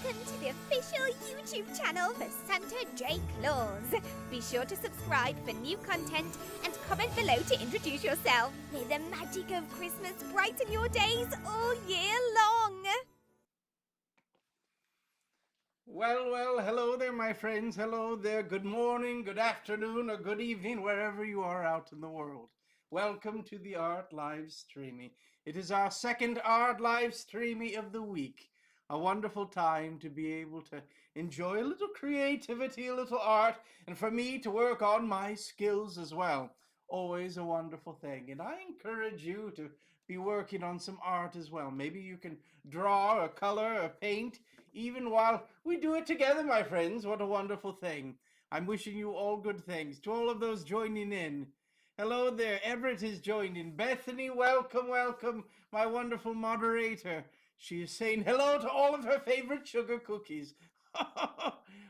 welcome to the official YouTube channel for Santa J Claus. Be sure to subscribe for new content and comment below to introduce yourself. May the magic of Christmas brighten your days all year long. Well, hello there, my friends. Hello there. Good morning, good afternoon, or good evening, wherever you are out in the world. Welcome to the Art Livestreamy. It is our second Art Livestreamy of the week. A wonderful time to be able to enjoy a little creativity, a little art, and for me to work on my skills as well. Always a wonderful thing. And I encourage you to be working on some art as well. Maybe you can draw or color or paint even while we do it together, my friends. What a wonderful thing. I'm wishing you all good things. To all of those joining in, hello there. Everett is joined in. Bethany, welcome, welcome, my wonderful moderator. She is saying hello to all of her favorite sugar cookies.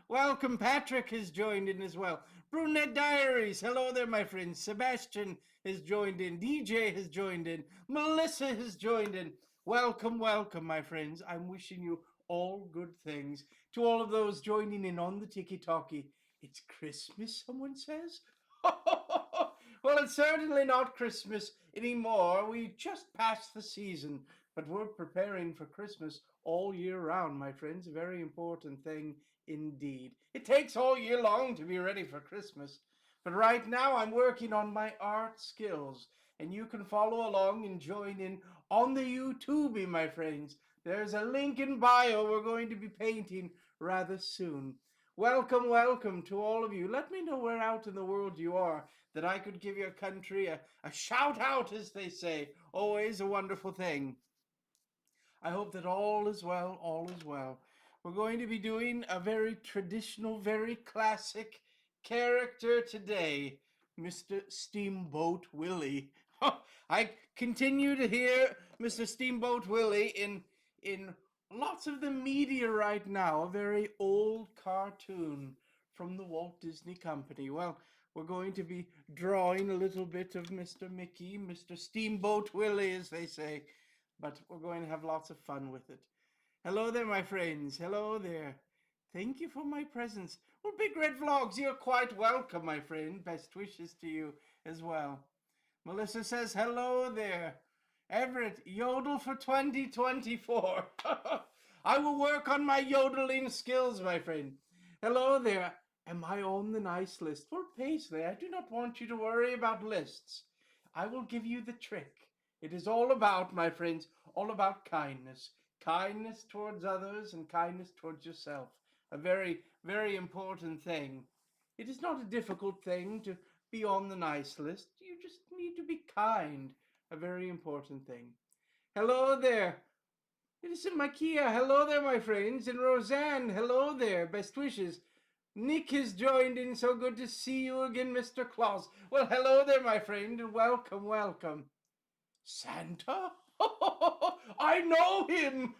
Welcome, Patrick has joined in as well. Brunette Diaries, hello there, my friends. Sebastian has joined in. DJ has joined in. Melissa has joined in. Welcome, welcome, my friends. I'm wishing you all good things. To all of those joining in on the Tiki-Talkie, it's Christmas, someone says? Well, it's certainly not Christmas anymore. We just passed the season, but we're preparing for Christmas all year round, my friends. A very important thing indeed. It takes all year long to be ready for Christmas. But right now I'm working on my art skills, and you can follow along and join in on the YouTube, my friends. There's a link in bio. We're going to be painting rather soon. Welcome, welcome to all of you. Let me know where out in the world you are, that I could give your country a shout out, as they say. Always a wonderful thing. I hope that all is well, all is well. We're going to be doing a very traditional, very classic character today, Mr. Steamboat Willie. I continue to hear Mr. Steamboat Willie in lots of the media right now, a very old cartoon from the Walt Disney Company. Well, we're going to be drawing a little bit of Mr. Mickey, Mr. Steamboat Willie, as they say, but we're going to have lots of fun with it. Hello there, my friends. Hello there. Thank you for my presence. Well, Big Red Vlogs, you're quite welcome, my friend. Best wishes to you as well. Melissa says, hello there. Everett, yodel for 2024. I will work on my yodeling skills, my friend. Hello there. Am I on the nice list? For Paisley, I do not want you to worry about lists. I will give you the trick. It is all about, my friends, all about kindness. Kindness towards others and kindness towards yourself. A very, very important thing. It is not a difficult thing to be on the nice list. You just need to be kind. A very important thing. Hello there. It is Makia. Hello there, my friends. And Roseanne, hello there. Best wishes. Nick has joined in. So good to see you again, Mr. Claus. Well, hello there, my friend, and welcome, welcome. Santa? I know him!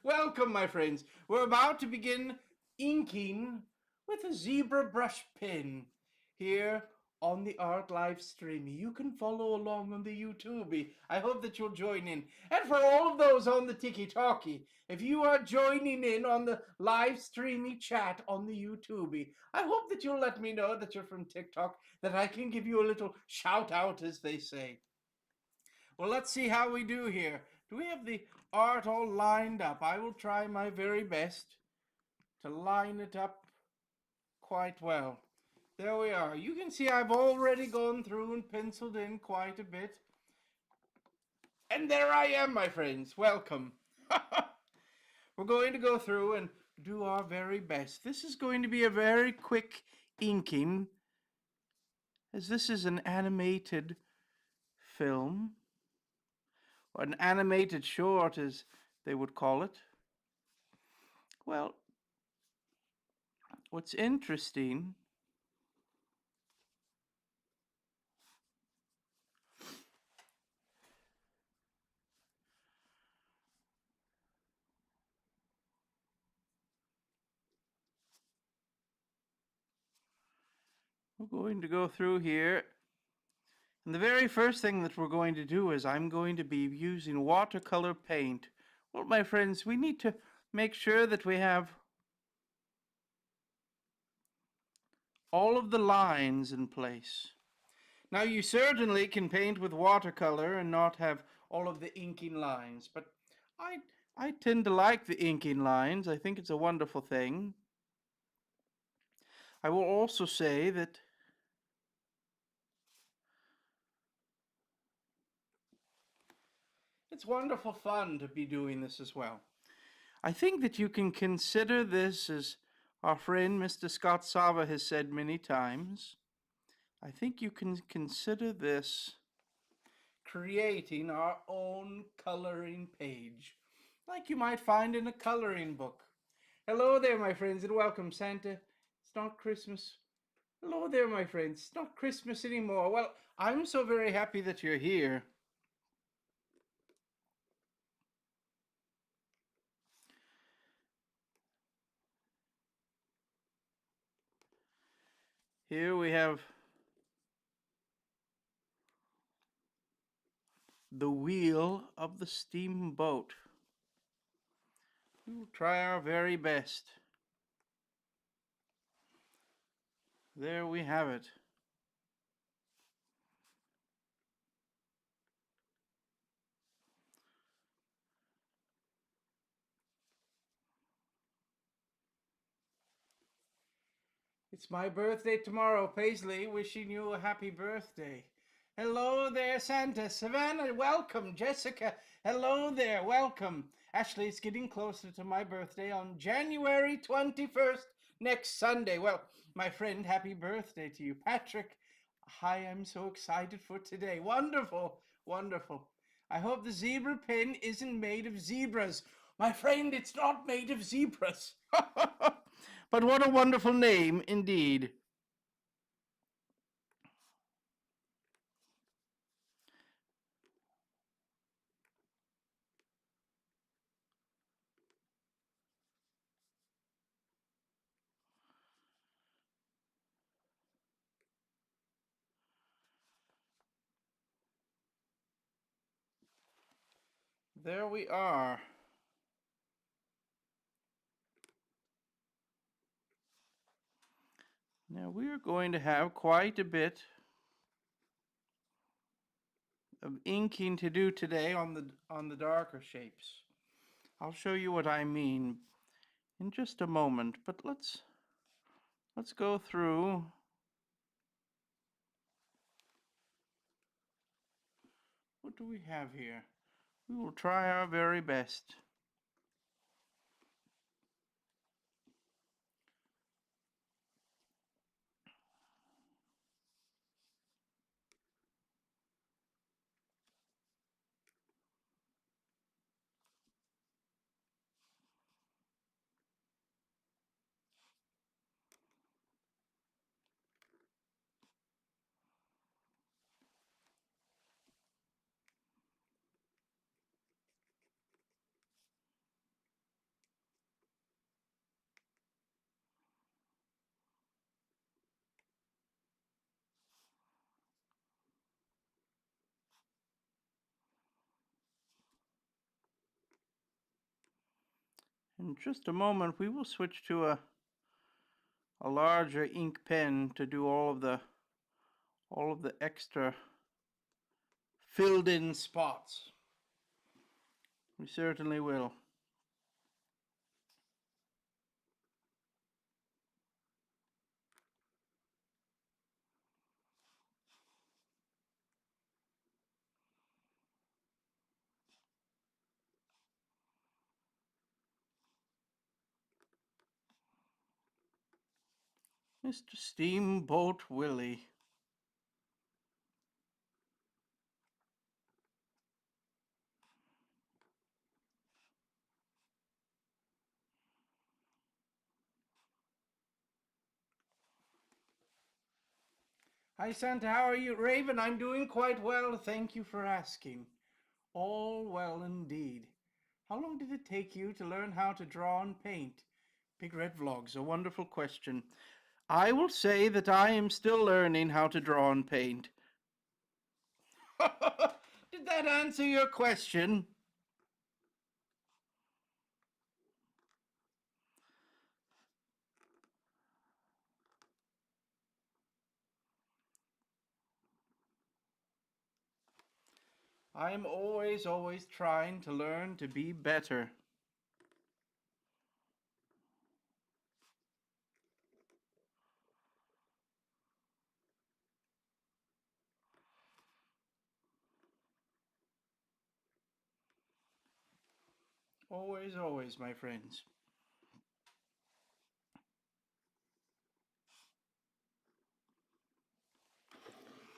Welcome, my friends. We're about to begin inking with a zebra brush pen here on the Art Livestream. You can follow along on the YouTube. I hope that you'll join in. And for all of those on the Tiki-Talkie, if you are joining in on the Livestreamy chat on the YouTube, I hope that you'll let me know that you're from TikTok, that I can give you a little shout out, as they say. Well, let's see how we do here. Do we have the art all lined up? I will try my very best to line it up quite well. There we are. You can see I've already gone through and penciled in quite a bit. And there I am, my friends. Welcome. We're going to go through and do our very best. This is going to be a very quick inking, as this is an animated film. Or an animated short, as they would call it. Well, what's interesting we're going to go through here, and the very first thing that we're going to do is I'm going to be using watercolor paint. Well, my friends, we need to make sure that we have all of the lines in place. Now, you certainly can paint with watercolor and not have all of the inking lines, but I tend to like the inking lines. I think it's a wonderful thing. I will also say that it's wonderful fun to be doing this as well. I think that you can consider this, as our friend Mr. Scott Sava has said many times, I think you can consider this creating our own coloring page, like you might find in a coloring book. Hello there, my friends, and welcome, Santa. It's not Christmas. Hello there, my friends. It's not Christmas anymore. Well, I'm so very happy that you're here. Here we have the wheel of the steamboat. We will try our very best. There we have it. It's my birthday tomorrow, Paisley. Wishing you a happy birthday. Hello there, Santa. Savannah, welcome. Jessica, hello there, welcome. Ashley, it's getting closer to my birthday on January 21st, next Sunday. Well, my friend, happy birthday to you. Patrick, I am so excited for today. Wonderful, wonderful. I hope the zebra pen isn't made of zebras. My friend, it's not made of zebras. But what a wonderful name indeed. There we are. Now we are going to have quite a bit of inking to do today on the darker shapes. I'll show you what I mean in just a moment, but let's go through what do we have here. We will try our very best. In just a moment we will switch to a larger ink pen to do all of the extra filled in spots. We certainly will. Mr. Steamboat Willie. Hi Santa, how are you? Raven, I'm doing quite well, thank you for asking. All well indeed. How long did it take you to learn how to draw and paint? Big Red Vlogs, a wonderful question. I will say that I am still learning how to draw and paint. Did that answer your question? I'm always trying to learn to be better. Always, my friends.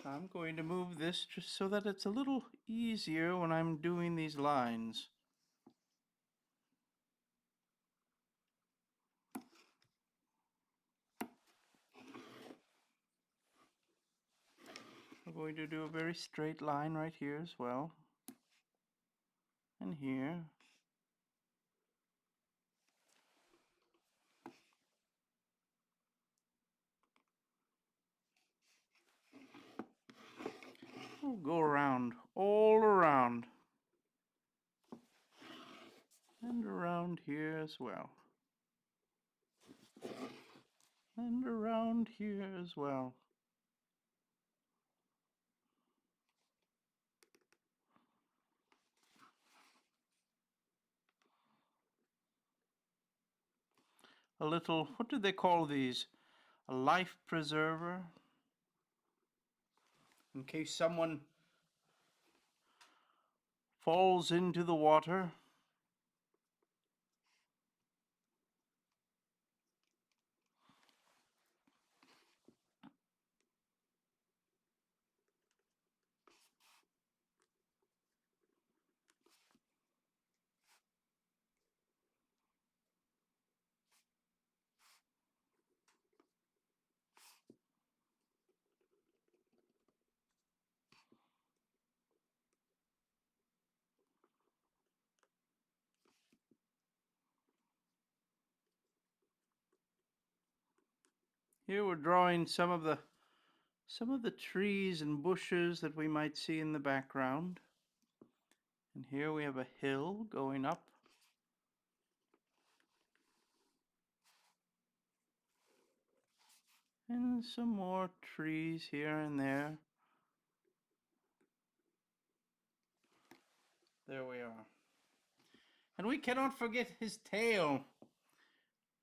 I'm going to move this just so that it's a little easier when I'm doing these lines. I'm going to do a very straight line right here as well. And here. We'll go around, all around. And around here as well. And around here as well. A little, what do they call these? A life preserver? In case someone falls into the water. Here we're drawing some of the trees and bushes that we might see in the background. And here we have a hill going up. And some more trees here and there. There we are. And we cannot forget his tail.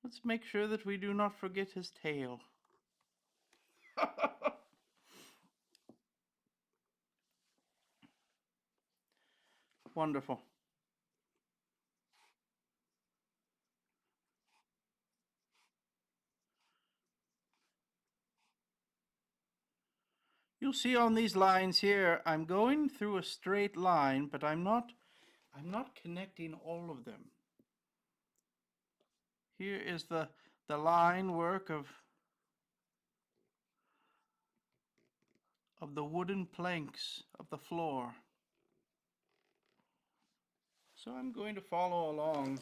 Let's make sure that we do not forget his tail. Wonderful. You'll see on these lines here, I'm going through a straight line, but I'm not connecting all of them. Here is the line work of the wooden planks of the floor. So I'm going to follow along.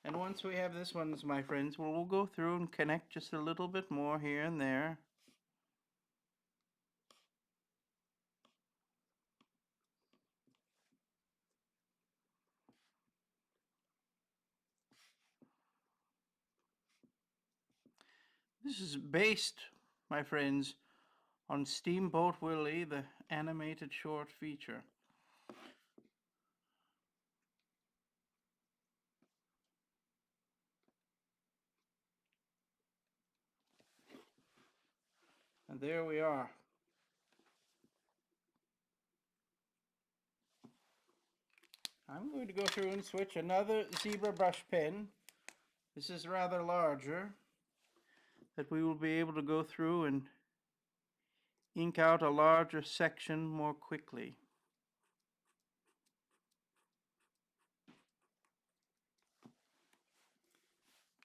And once we have this one, my friends, we'll go through and connect just a little bit more here and there. This is based, my friends, on Steamboat Willie, the animated short feature. And there we are. I'm going to go through and switch another zebra brush pen. This is rather larger, that we will be able to go through and ink out a larger section more quickly.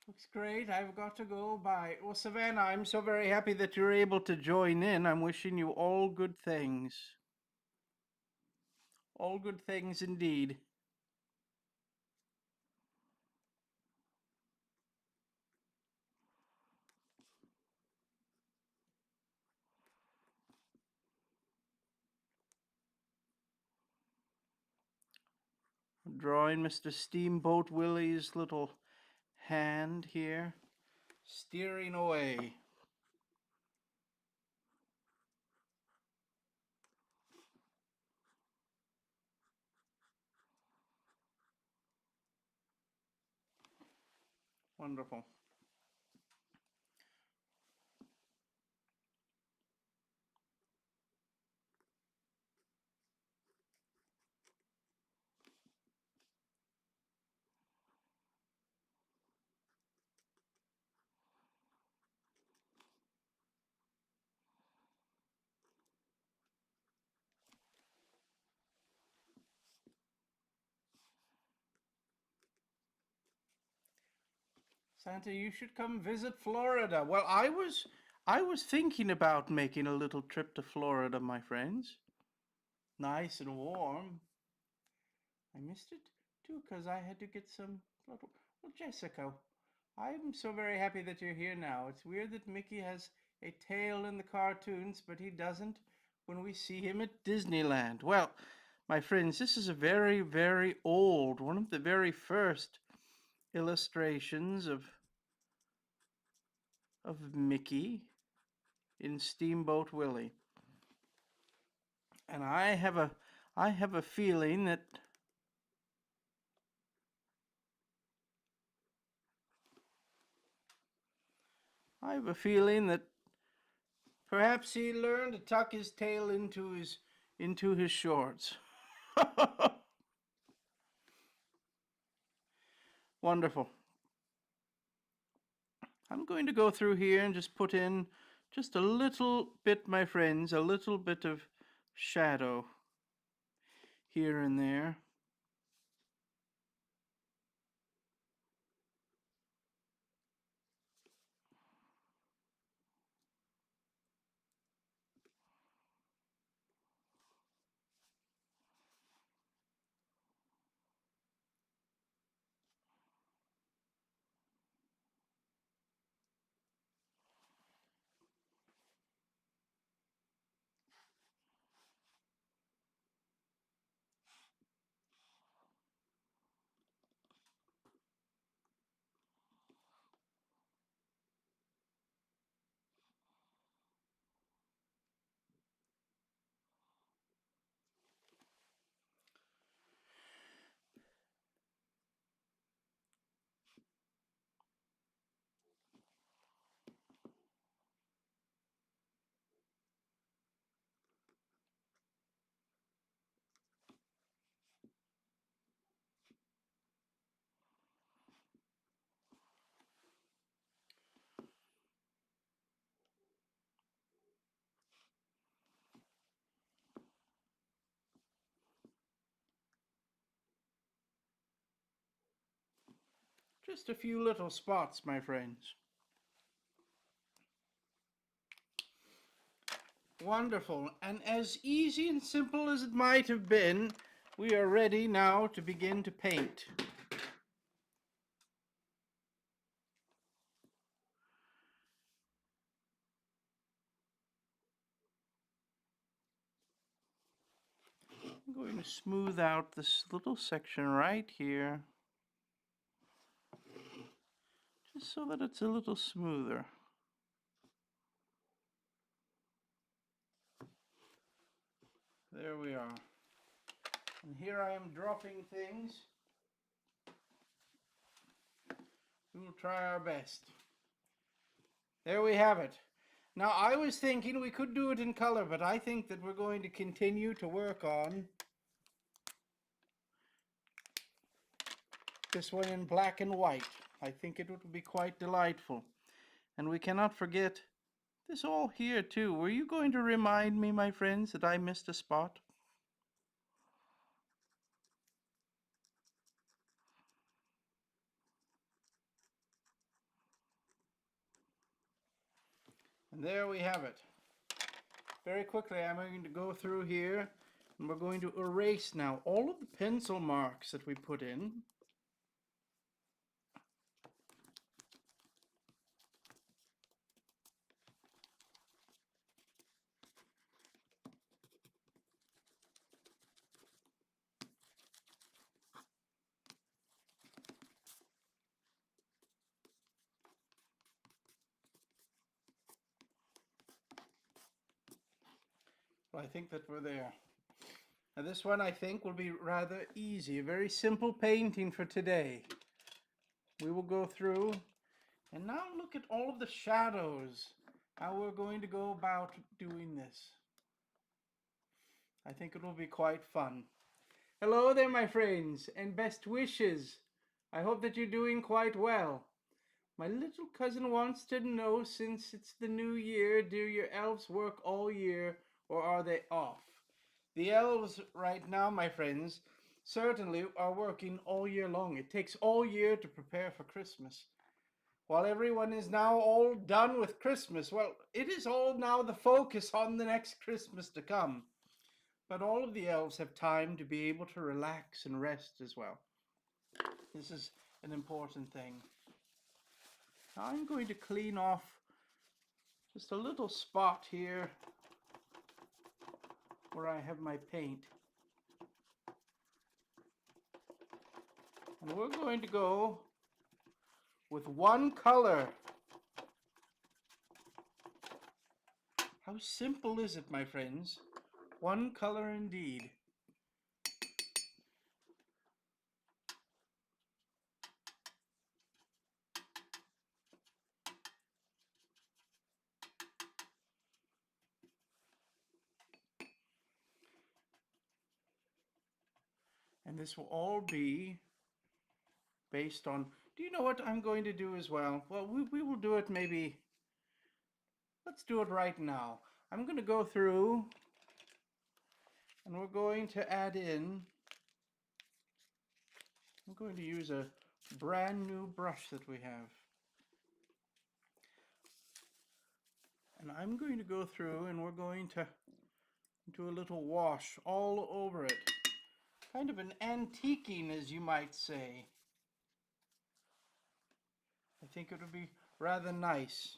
Looks great. I've got to go. Bye. Well, Savannah, I'm so very happy that you're able to join in. I'm wishing you all good things. All good things indeed. Drawing Mr. Steamboat Willie's little hand here, steering away. Wonderful. Santa, you should come visit Florida. Well, I was thinking about making a little trip to Florida, my friends. Nice and warm. I missed it too because I had to get some little. Well, Jessica, I'm so very happy that you're here now. It's weird that Mickey has a tail in the cartoons, but he doesn't when we see him at Disneyland. Well, my friends, this is a very, very old, one of the very first illustrations of Mickey in Steamboat Willie. And I have a feeling that perhaps he learned to tuck his tail into his shorts. Wonderful. I'm going to go through here and just put in just a little bit, my friends, a little bit of shadow here and there. Just a few little spots, my friends. Wonderful. And as easy and simple as it might have been, we are ready now to begin to paint. I'm going to smooth out this little section right here, just so that it's a little smoother. There we are. And here I am dropping things. We will try our best. There we have it. Now, I was thinking we could do it in color, but I think that we're going to continue to work on this one in black and white. I think it would be quite delightful. And we cannot forget this all here too. Were you going to remind me, my friends, that I missed a spot? And there we have it. Very quickly, I'm going to go through here and we're going to erase now all of the pencil marks that we put in. Well, I think that we're there. Now this one I think will be rather easy, a very simple painting for today. We will go through And now look at all of the shadows. How we're going to go about doing this. I think it will be quite fun. Hello there, my friends, and best wishes. I hope that you're doing quite well. My little cousin wants to know, since it's the new year, do your elves work all year or are they off? The elves right now, my friends, certainly are working all year long. It takes all year to prepare for Christmas. While everyone is now all done with Christmas, well, it is all now the focus on the next Christmas to come. But all of the elves have time to be able to relax and rest as well. This is an important thing. Now I'm going to clean off just a little spot here where I have my paint. And we're going to go with one color. How simple is it, my friends? One color indeed. And this will all be based on, do you know what I'm going to do as well? Well, we will do it maybe, let's do it right now. I'm going to go through and we're going to add in, I'm going to use a brand new brush that we have. And I'm going to go through and we're going to do a little wash all over it. Kind of an antiquing, as you might say. I think it would be rather nice.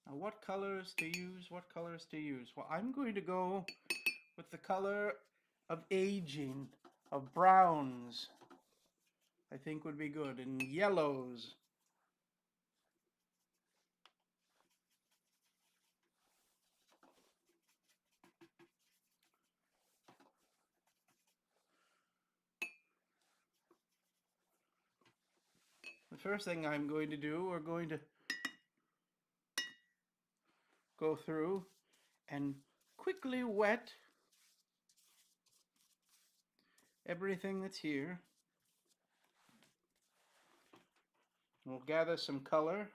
Now, what colors to use? What colors to use? Well, I'm going to go with the color of aging, of browns. I think would be good, and yellows. The first thing I'm going to do, we're going to go through and quickly wet everything that's here. We'll gather some color.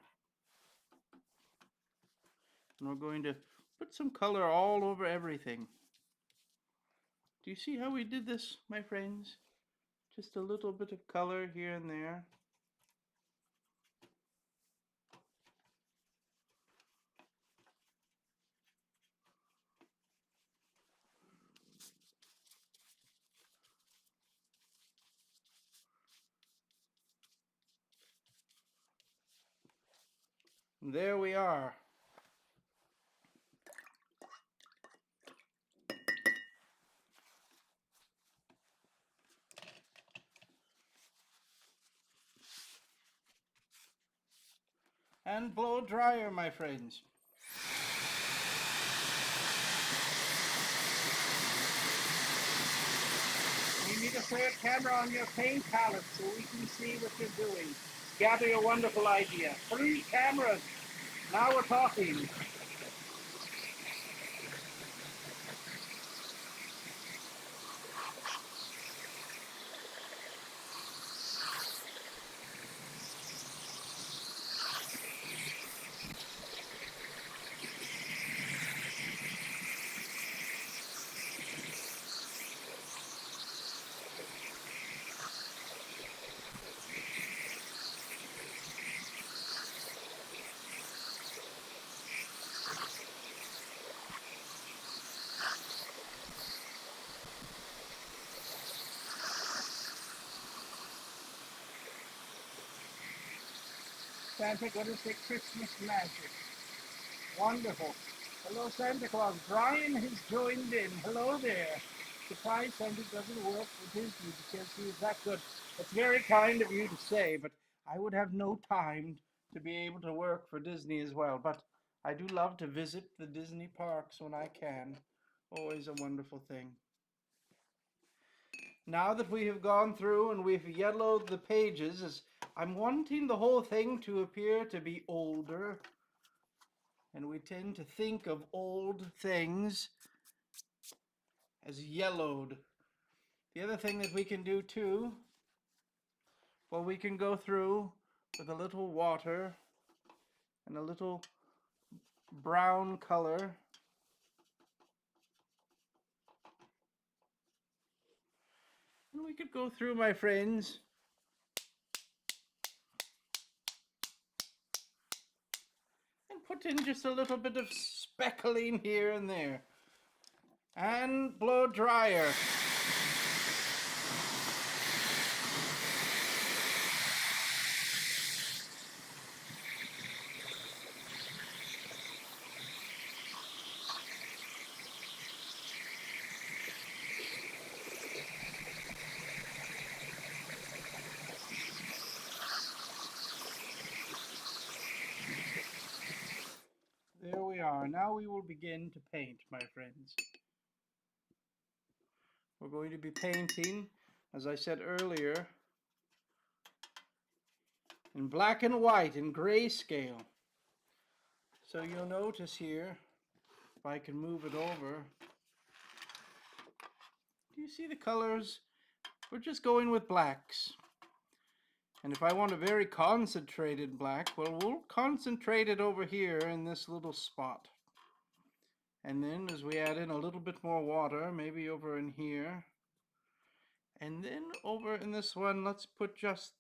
And we're going to put some color all over everything. Do you see how we did this, my friends? Just a little bit of color here and there. And there we are. And blow dryer, my friends. You need to put a camera on your paint palette so we can see what you're doing. Gather your wonderful idea. 3 cameras. Now we're talking. Santa, what is the Christmas magic? Wonderful. Hello, Santa Claus. Brian has joined in. Hello there. Surprise Santa doesn't work for Disney because he is that good. It's very kind of you to say, but I would have no time to be able to work for Disney as well. But I do love to visit the Disney parks when I can. Always a wonderful thing. now that we have gone through and we've yellowed the pages, I'm wanting the whole thing to appear to be older. And we tend to think of old things as yellowed. The other thing that we can do too, well, we can go through with a little water and a little brown color. And we could go through, my friends, and put in just a little bit of speckling here and there. And blow dryer. There we are. Now we will begin to paint, my friends. We're going to be painting, as I said earlier, in black and white, in grayscale. So you'll notice here, if I can move it over, do you see the colors? We're just going with blacks. And if I want a very concentrated black, well, we'll concentrate it over here in this little spot. And then as we add in a little bit more water, maybe over in here, and then over in this one, let's put just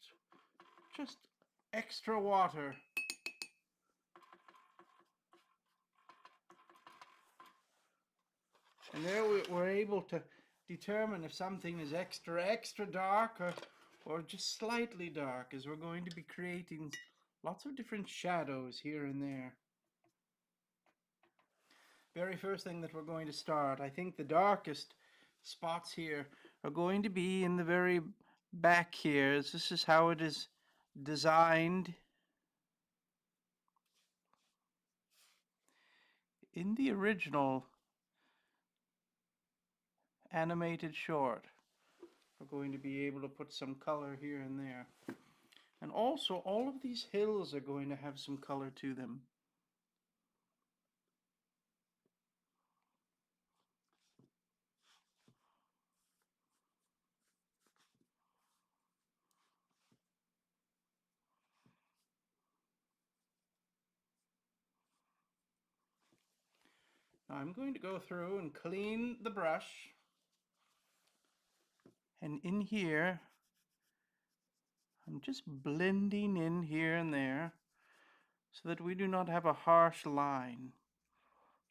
extra water. And there we're able to determine if something is extra dark or just slightly dark, as we're going to be creating lots of different shadows here and there. Very first thing that we're going to start, I think the darkest spots here are going to be in the very back here. This is how it is designed in the original animated short. We're going to be able to put some color here and there. And also, all of these hills are going to have some color to them. Now I'm going to go through and clean the brush. And in here, I'm just blending in here and there so that we do not have a harsh line.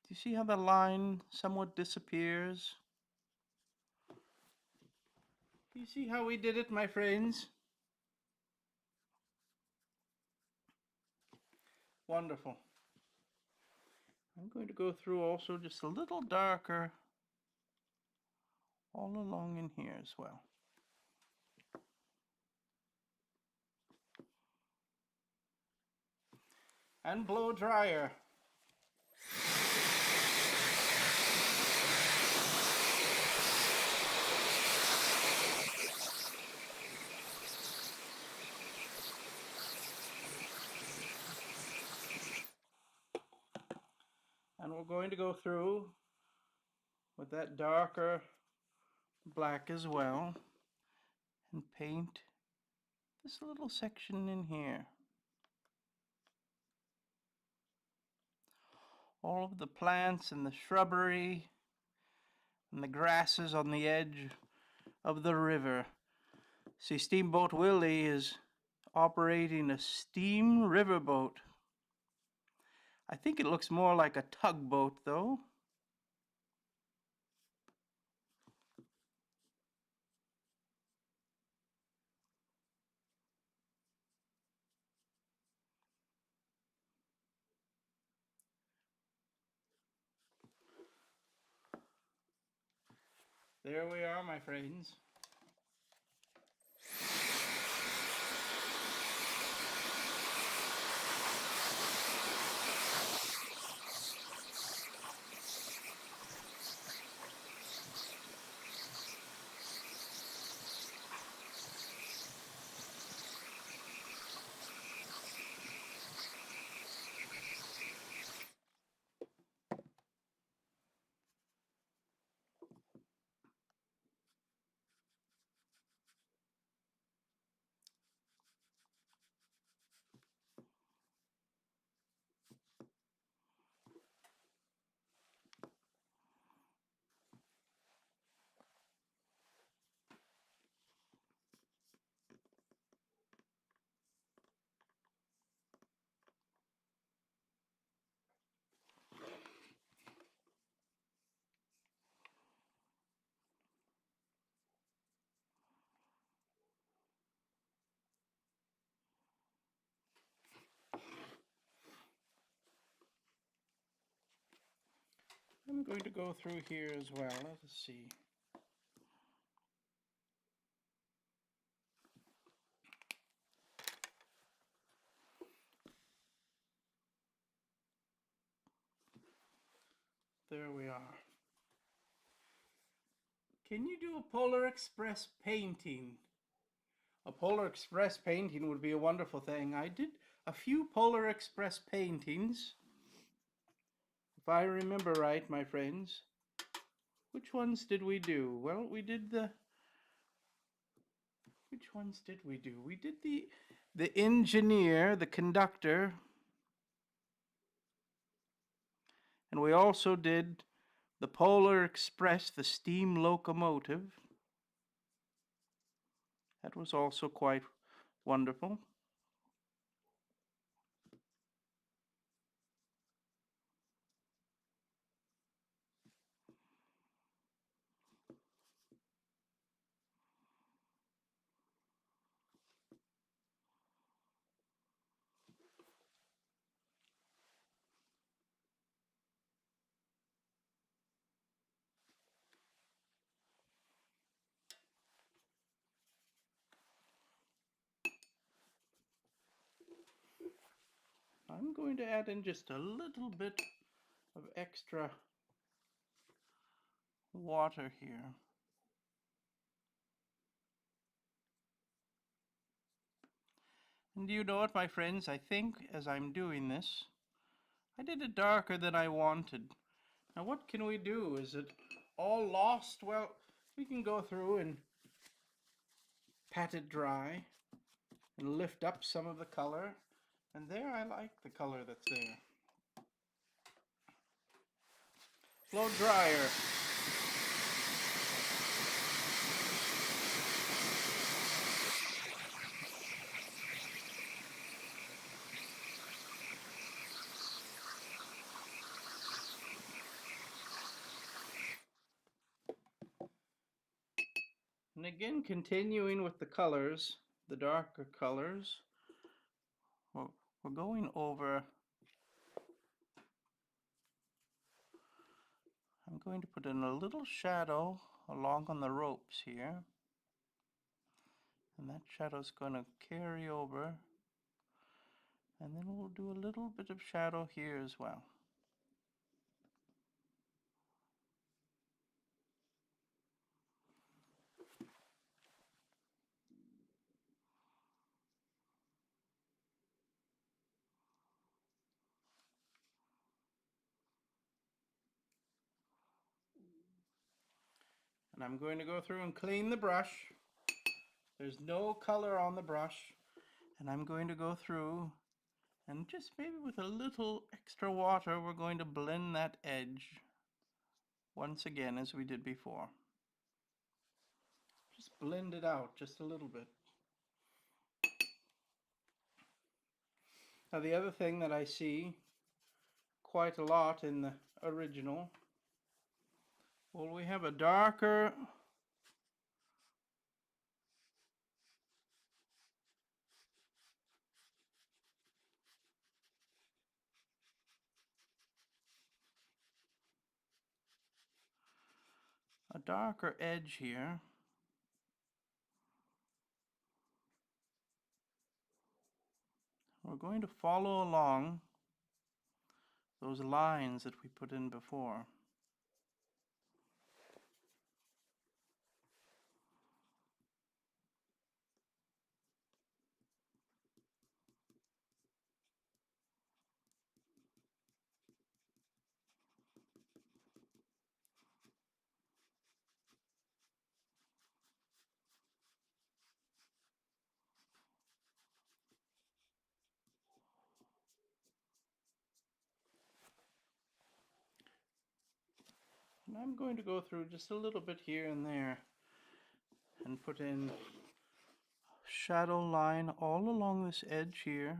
Do you see how the line somewhat disappears? Do you see how we did it, my friends? Wonderful. I'm going to go through also just a little darker all along in here as well. And blow dryer. And we're going to go through with that darker black as well and paint this little section in here. All of the plants and the shrubbery and the grasses on the edge of the river. See, Steamboat Willie is operating a steam riverboat. I think it looks more like a tugboat, though. There we are, my friends. going to go through here as well. Let's see. There we are. Can you do a Polar Express painting? A Polar Express painting would be a wonderful thing. I did a few Polar Express paintings, if I remember right, my friends. Which ones did we do? Well, we did the... Which ones did we do? We did the engineer, the conductor, and we also did the Polar Express, the steam locomotive. That was also quite wonderful. I'm going to add in just a little bit of extra water here. And you know what, my friends? I think as I'm doing this, I did it darker than I wanted. Now what can we do? Is it all lost? Well, we can go through and pat it dry and lift up some of the color. And there, I like the color that's there. Blow dryer. And again, continuing with the colors, the darker colors, we're going over. I'm going to put in a little shadow along on the ropes here. And that shadow is going to carry over. And then we'll do a little bit of shadow here as well. And I'm going to go through and clean the brush. There's no color on the brush. And I'm going to go through and just maybe with a little extra water, we're going to blend that edge once again as we did before. Just blend it out just a little bit. Now the other thing that I see quite a lot in the original, well, we have a darker edge here. We're going to follow along those lines that we put in before. And I'm going to go through just a little bit here and there and put in shadow line all along this edge here.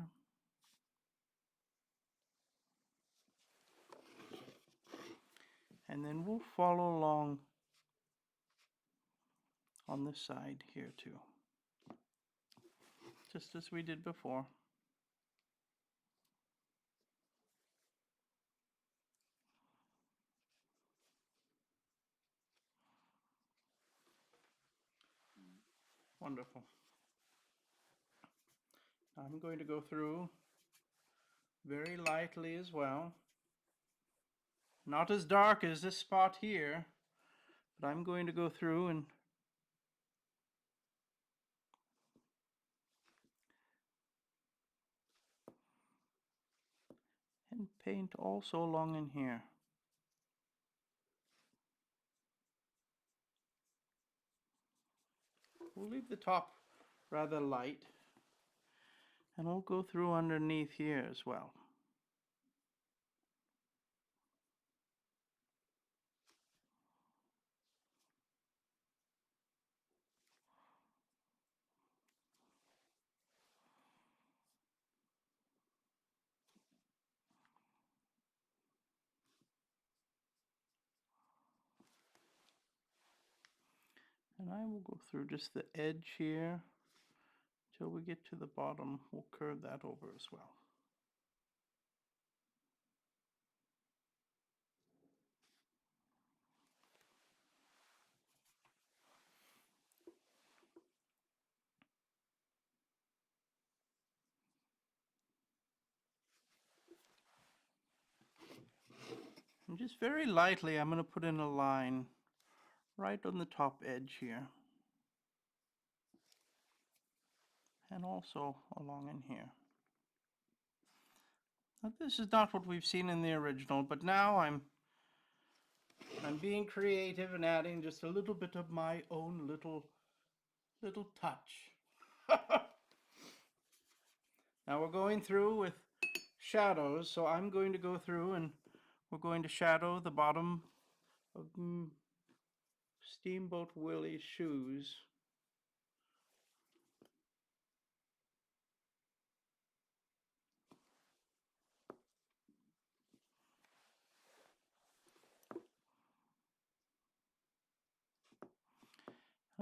And then we'll follow along on this side here too, just as we did before. Wonderful. I'm going to go through very lightly as well. Not as dark as this spot here, but I'm going to go through and paint also along in here. We'll leave the top rather light, and we'll go through underneath here as well. And I will go through just the edge here till we get to the bottom. We'll curve that over as well. And just very lightly, I'm going to put in a line right on the top edge here. And also along in here. Now, this is not what we've seen in the original, but now I'm being creative and adding just a little bit of my own little touch. Now we're going through with shadows, so I'm going to go through and we're going to shadow the bottom of Steamboat Willie's shoes.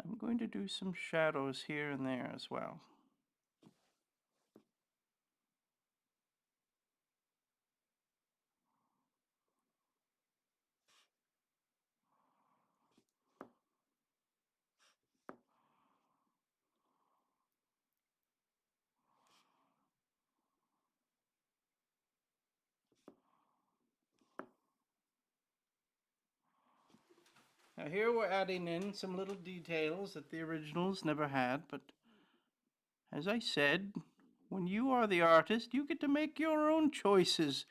I'm going to do some shadows here and there as well. Now here we're adding in some little details that the originals never had, but as I said, when you are the artist, you get to make your own choices.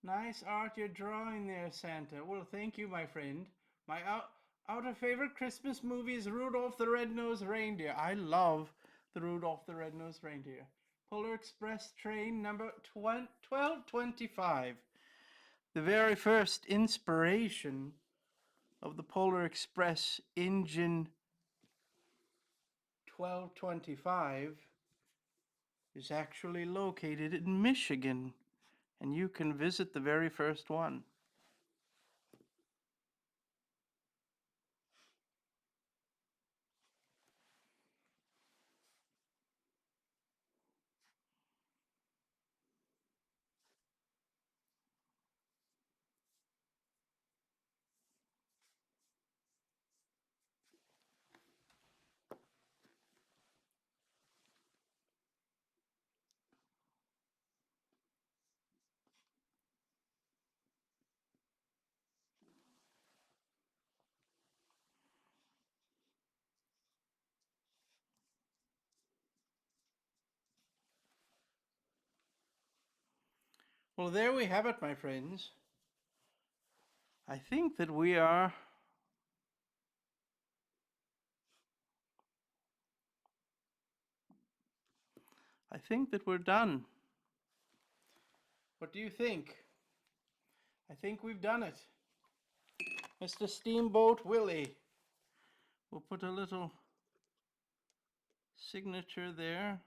Nice art you're drawing there, Santa. Well, thank you, my friend. My outer favorite Christmas movie is Rudolph the Red-Nosed Reindeer. I love the Rudolph the Red-Nosed Reindeer. Polar Express train number 1225. The very first inspiration of the Polar Express engine 1225 is actually located in Michigan, and you can visit the very first one. Well, there we have it, my friends. I think that we are we're done. What do you think? I think we've done it. Mr. Steamboat Willie. We'll put a little signature there.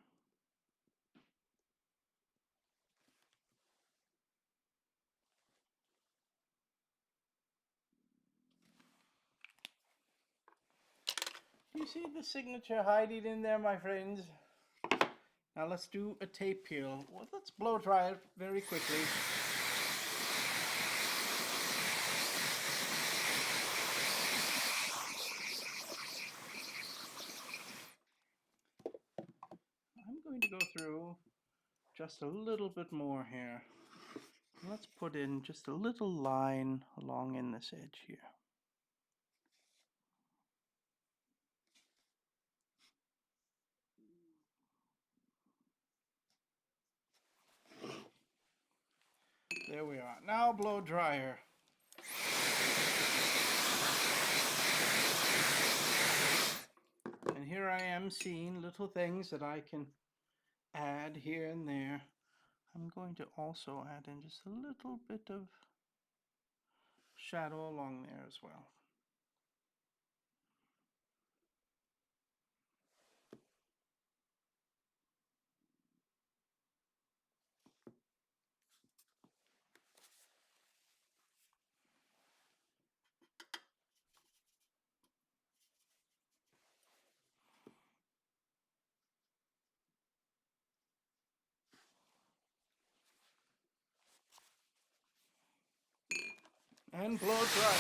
You see the signature hiding in there, my friends? Now let's do a tape peel. Well, let's blow dry it very quickly. I'm going to go through just a little bit more here. Let's put in just a little line along in this edge here. There we are. Now blow dryer. And here I am seeing little things that I can add here and there. I'm going to also add in just a little bit of shadow along there as well. And blow dryer.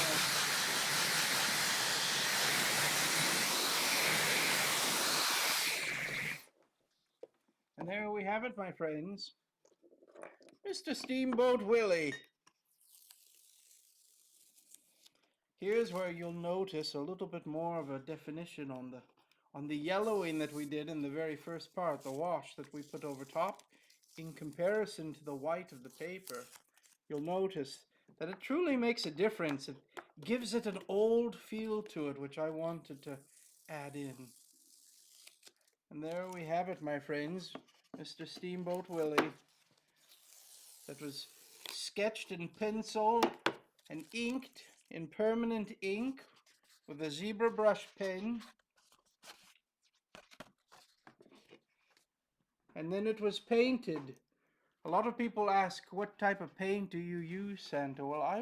And there we have it, my friends. Mr. Steamboat Willie. Here's where you'll notice a little bit more of a definition on the yellowing that we did in the very first part, the wash that we put over top, in comparison to the white of the paper. You'll notice that it truly makes a difference. It gives it an old feel to it, which I wanted to add in. And there we have it, my friends, Mr. Steamboat Willie. That was sketched in pencil and inked in permanent ink with a zebra brush pen. And then it was painted. A lot of people ask, what type of paint do you use, Santa? Well, I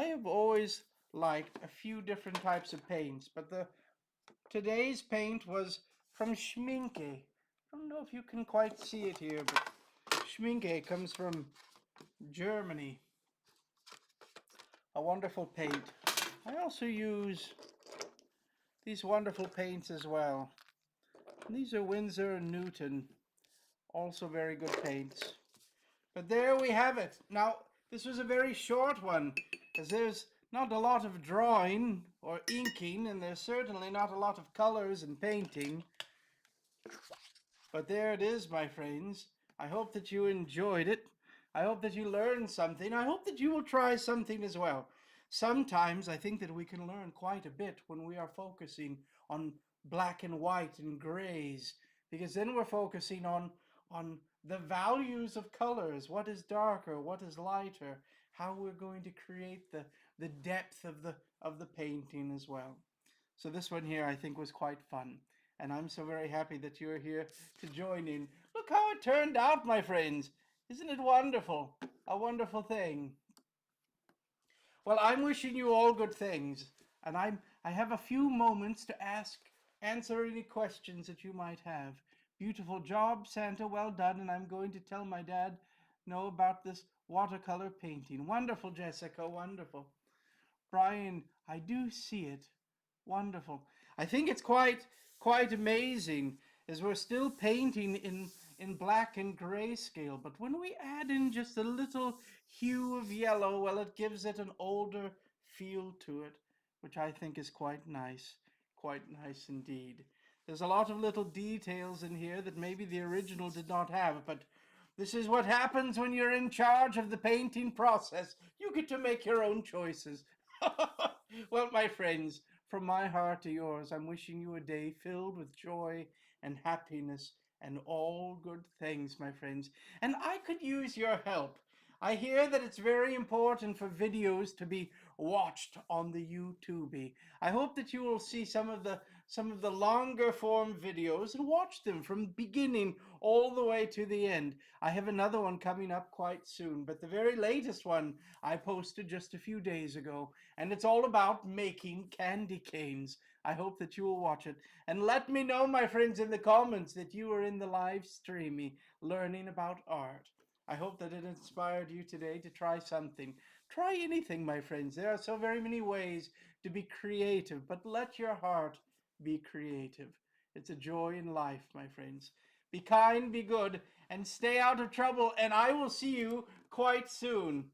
have always liked a few different types of paints, but today's paint was from Schminke. I don't know if you can quite see it here, but Schminke comes from Germany. A wonderful paint. I also use these wonderful paints as well. And these are Winsor and Newton, also very good paints. But there we have it. Now, this was a very short one, as there's not a lot of drawing or inking, and there's certainly not a lot of colors and painting. But there it is, my friends. I hope that you enjoyed it. I hope that you learned something. I hope that you will try something as well. Sometimes I think that we can learn quite a bit when we are focusing on black and white and grays, because then we're focusing on the values of colors, what is darker, what is lighter, how we're going to create the depth of the painting as well. So this one here I think was quite fun, and I'm so very happy that you're here to join in. Look how it turned out, my friends. Isn't it wonderful? A wonderful thing. Well, I'm wishing you all good things, and I have a few moments to answer any questions that you might have. Beautiful job, Santa, well done, and I'm going to tell my dad know about this watercolor painting. Wonderful, Jessica, wonderful. Brian, I do see it. Wonderful. I think it's quite amazing, as we're still painting in black and grayscale, but when we add in just a little hue of yellow, well, it gives it an older feel to it, which I think is quite nice indeed. There's a lot of little details in here that maybe the original did not have, but this is what happens when you're in charge of the painting process. You get to make your own choices. Well, my friends, from my heart to yours, I'm wishing you a day filled with joy and happiness and all good things, my friends. And I could use your help. I hear that it's very important for videos to be watched on the YouTube. I hope that you will see some of the longer form videos and watch them from beginning all the way to the end. I have another one coming up quite soon, but the very latest one I posted just a few days ago, and it's all about making candy canes. I hope that you will watch it. And let me know, my friends, in the comments that you were in the live streamy learning about art. I hope that it inspired you today to try something. Try anything, my friends. There are so very many ways to be creative, but let your heart be creative. It's a joy in life, my friends. Be kind, be good, and stay out of trouble, and I will see you quite soon.